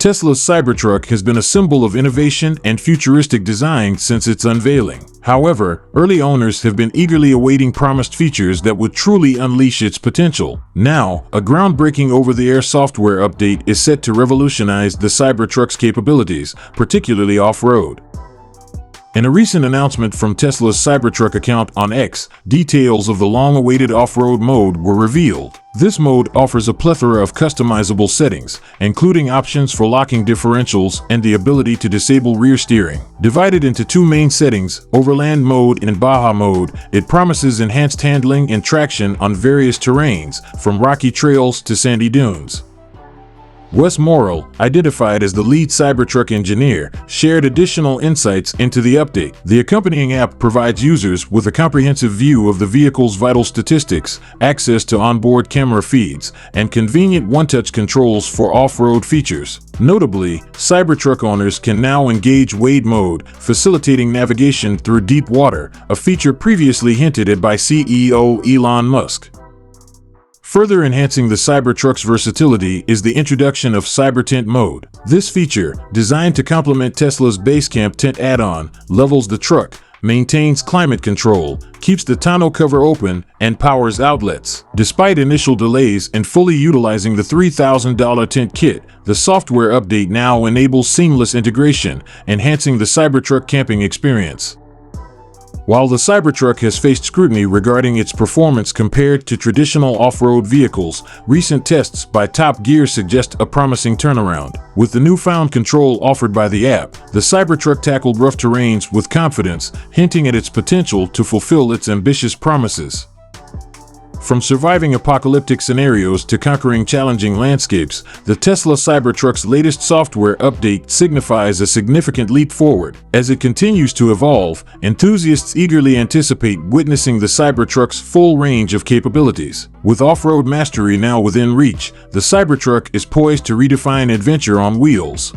Tesla's Cybertruck has been a symbol of innovation and futuristic design since its unveiling. However, early owners have been eagerly awaiting promised features that would truly unleash its potential. Now, a groundbreaking over-the-air software update is set to revolutionize the Cybertruck's capabilities, particularly off-road. In a recent announcement from Tesla's Cybertruck account on X, details of the long-awaited off-road mode were revealed. This mode offers a plethora of customizable settings, including options for locking differentials and the ability to disable rear steering. Divided into two main settings, Overland mode and Baja mode, it promises enhanced handling and traction on various terrains, from rocky trails to sandy dunes. Wes Morrell, identified as the lead Cybertruck engineer, shared additional insights into the update. The accompanying app provides users with a comprehensive view of the vehicle's vital statistics, access to onboard camera feeds, and convenient one-touch controls for off-road features. Notably, Cybertruck owners can now engage wade mode, facilitating navigation through deep water, a feature previously hinted at by CEO Elon Musk. Further enhancing the Cybertruck's versatility is the introduction of Cybertent mode. This feature, designed to complement Tesla's Basecamp tent add-on, levels the truck, maintains climate control, keeps the tonneau cover open, and powers outlets. Despite initial delays in fully utilizing the $3,000 tent kit, the software update now enables seamless integration, enhancing the Cybertruck camping experience. While the Cybertruck has faced scrutiny regarding its performance compared to traditional off-road vehicles, recent tests by Top Gear suggest a promising turnaround. With the newfound control offered by the app, the Cybertruck tackled rough terrains with confidence, hinting at its potential to fulfill its ambitious promises. From surviving apocalyptic scenarios to conquering challenging landscapes, the Tesla Cybertruck's latest software update signifies a significant leap forward. As it continues to evolve, enthusiasts eagerly anticipate witnessing the Cybertruck's full range of capabilities. With off-road mastery now within reach, the Cybertruck is poised to redefine adventure on wheels.